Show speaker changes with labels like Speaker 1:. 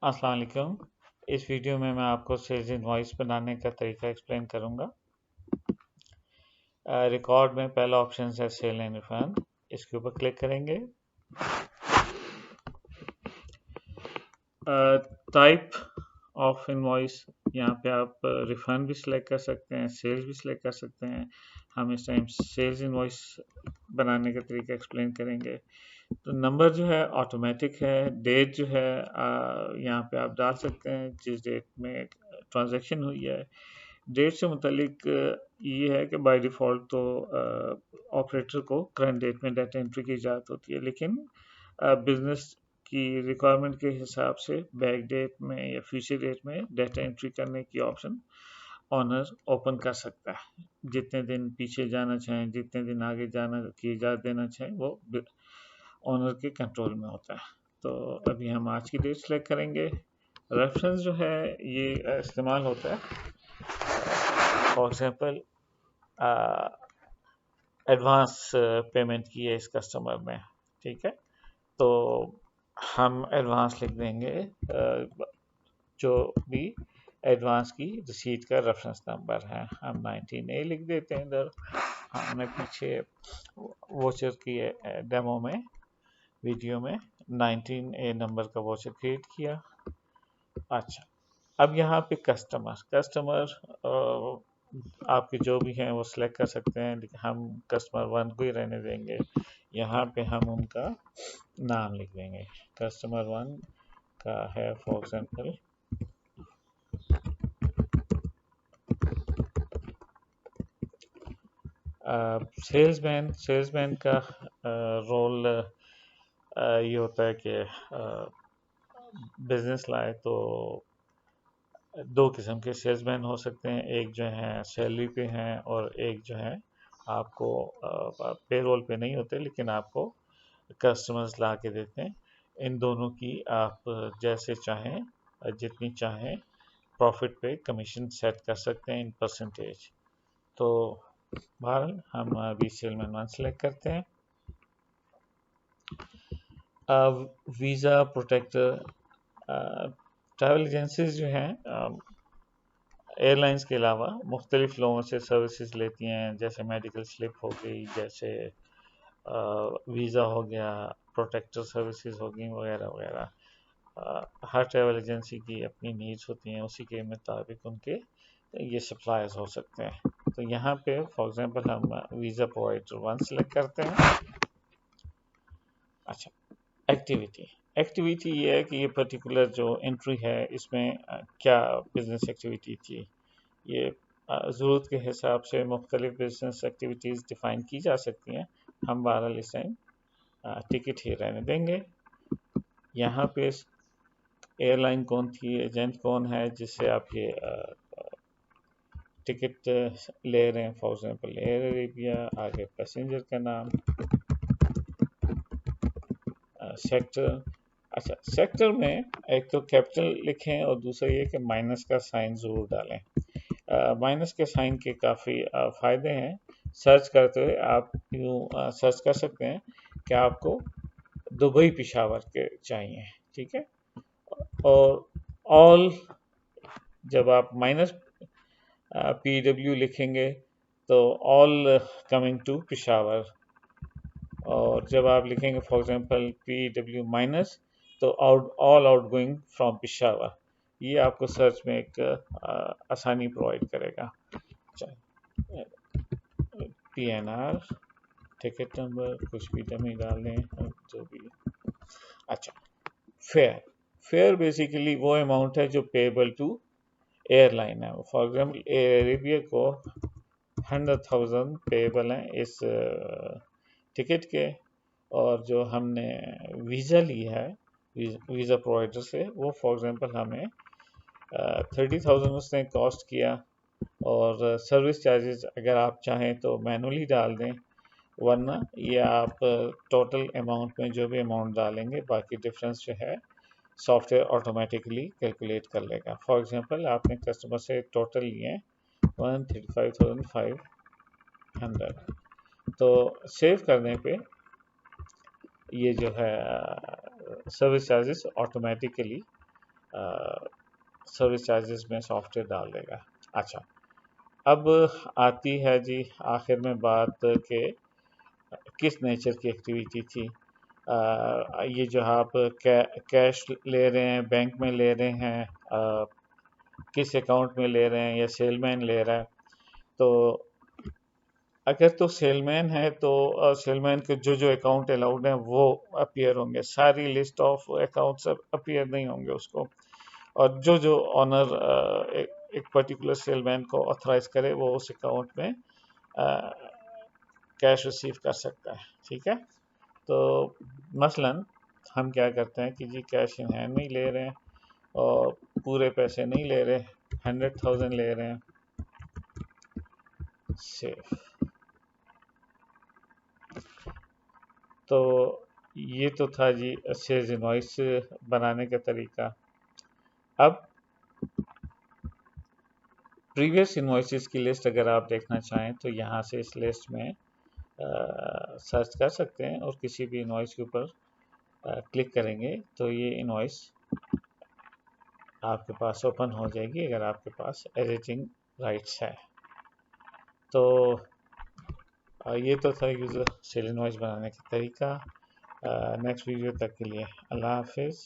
Speaker 1: अस्सलाम वालेकुम। इस वीडियो में मैं आपको सेल्स इनवॉइस बनाने का तरीका एक्सप्लेन करूंगा। रिकॉर्ड में पहला ऑप्शन है सेल एंड रिफंड, इसके ऊपर क्लिक करेंगे। टाइप ऑफ इनवॉइस, यहाँ पे आप रिफंड भी सिलेक्ट कर सकते हैं, सेल्स भी सिलेक्ट कर सकते हैं। हम इस टाइम सेल्स इनवॉइस बनाने का तरीका एक्सप्लेन करेंगे। तो नंबर जो है ऑटोमेटिक है। डेट जो है यहाँ पे आप डाल सकते हैं जिस डेट में ट्रांजैक्शन हुई है। डेट से मुतालिक ये है कि बाय डिफ़ॉल्ट तो ऑपरेटर को करंट डेट में डाटा एंट्री की इजाज़त होती है, लेकिन बिजनेस की रिक्वायरमेंट के हिसाब से बैक डेट में या फ्यूचर डेट में डाटा एंट्री करने की ऑप्शन ऑनर ओपन कर सकता है। जितने दिन पीछे जाना चाहें, जितने दिन आगे जाना की इजाज़त देना चाहें, वो ऑनर के कंट्रोल में होता है। तो अभी हम आज की डेट सेलेक्ट करेंगे। रेफरेंस जो है ये इस्तेमाल होता है फॉर एग्जांपल एडवांस पेमेंट की है इस कस्टमर ने, ठीक है। तो हम एडवांस लिख देंगे जो भी एडवांस की रिसीट का रेफरेंस नंबर है, हम 19A लिख देते हैं। इधर हमने पीछे वोचर की डेमो में वीडियो में 19A नंबर का वोचर क्रिएट किया। अच्छा, अब यहाँ पे कस्टमर आपके जो भी हैं वो सिलेक्ट कर सकते हैं, लेकिन हम कस्टमर 1 को ही रहने देंगे। यहाँ पे हम उनका नाम लिख देंगे। कस्टमर 1 का है फॉर एग्जांपल सेल्समैन का रोल ये होता है कि बिजनेस लाए तो दो किस्म के सेल्समैन हो सकते हैं। एक जो है सैलरी पे हैं और एक जो है आपको पेरोल पे नहीं होते, लेकिन आपको कस्टमर्स ला के देते हैं। इन दोनों की आप जैसे चाहें, जितनी चाहें प्रॉफिट पे कमीशन सेट कर सकते हैं इन परसेंटेज। तो बहरहाल हम अभी सेलमैन 1 सेलेक्ट करते हैं। वीज़ा प्रोटेक्टर, ट्रैवल एजेंसीज जो हैं एयरलाइंस के अलावा मुख्तलिफ लोगों से सर्विसेज लेती हैं, जैसे मेडिकल स्लिप हो गई, जैसे वीज़ा हो गया, प्रोटेक्टर सर्विसेज हो गई, वगैरह वगैरह। हर ट्रैवल एजेंसी की अपनी नीड्स होती हैं, उसी के मुताबिक उनके ये सप्लायर्स हो सकते हैं। तो यहाँ पे फॉर एग्जांपल हम वीज़ा प्रोवाइडर 1 सेलेक्ट करते हैं। अच्छा, एक्टिविटी ये है कि ये पर्टिकुलर जो एंट्री है इसमें क्या बिजनेस एक्टिविटी थी। ये ज़रूरत के हिसाब से मुख्तलिफ बिजनेस एक्टिविटीज़ डिफ़ाइन की जा सकती हैं। हम बहरहाल इस टाइम टिकट ही रहने देंगे। यहाँ पे एयरलाइन कौन थी, एजेंट कौन है जिससे आप ये टिकट ले रहे हैं, फॉर एग्जांपल एयर अरेबिया, आगे पैसेंजर का नाम, सेक्टर। अच्छा, सेक्टर में एक तो कैपिटल लिखें और दूसरा ये कि माइनस का साइन ज़रूर डालें। माइनस के साइन के काफ़ी फ़ायदे हैं। सर्च करते हुए आप यूँ सर्च कर सकते हैं कि आपको दुबई पेशावर के चाहिए, ठीक है। और ऑल, जब आप माइनस PW लिखेंगे तो ऑल कमिंग टू पेशावर, और जब आप लिखेंगे फॉर एग्जांपल PW माइनस तो all out going from Peshawar. ये आपको सर्च में एक आसानी प्रोवाइड करेगा। PNR, टिकट नंबर, कुछ भी डमी डाल दें, जो भी। अच्छा, फेयर बेसिकली वो अमाउंट है जो पेएबल टू एयरलाइन है। फॉर एग्जांपल एयर अरेबिया को 100,000 पेएबल हैं इस टिकट के, और जो हमने वीज़ा ली है वीज़ा प्रोवाइडर से, वो फॉर एग्जांपल हमें 30,000 उसने कॉस्ट किया। और सर्विस चार्जेस अगर आप चाहें तो मैनुअली डाल दें, वरना ये आप टोटल अमाउंट में जो भी अमाउंट डालेंगे, बाकी डिफरेंस जो है सॉफ्टवेयर ऑटोमेटिकली कैलकुलेट कर लेगा। फॉर एग्जांपल आपने कस्टमर से टोटल लिए 135,500, तो सेव करने पे ये जो है service charges automatically service charges में सॉफ्टवेयर डाल देगा। अच्छा, अब आती है जी आखिर में बात के किस नेचर की एक्टिविटी थी। ये जो आप कैश ले रहे हैं, बैंक में ले रहे हैं, किस अकाउंट में ले रहे हैं, या सेलमैन ले रहा है। तो अगर तो सेलमैन है तो सेलमैन के जो जो अकाउंट अलाउड हैं वो अपीयर होंगे, सारी लिस्ट ऑफ अकाउंट्स अपीयर नहीं होंगे उसको। और जो जो ऑनर एक पर्टिकुलर सेलमैन को ऑथराइज करे वो उस अकाउंट में कैश रिसीव कर सकता है। ठीक है, तो मसलन हम क्या करते हैं कि जी कैश इन हैंड नहीं ले रहे हैं और पूरे पैसे नहीं ले रहे, 100,000 ले रहे हैं सेफ। तो ये तो था जी सेल्स इनवॉइस बनाने का तरीका। अब प्रीवियस इनवॉइसेस की लिस्ट अगर आप देखना चाहें तो यहाँ से इस लिस्ट में सर्च कर सकते हैं और किसी भी इनवॉइस के ऊपर क्लिक करेंगे तो ये इनवॉइस आपके पास ओपन हो जाएगी अगर आपके पास एडिटिंग राइट्स है तो। ये तो था यूज़र सेल इनवॉइस बनाने का तरीका। नेक्स्ट वीडियो तक के लिए अल्लाह हाफिज़।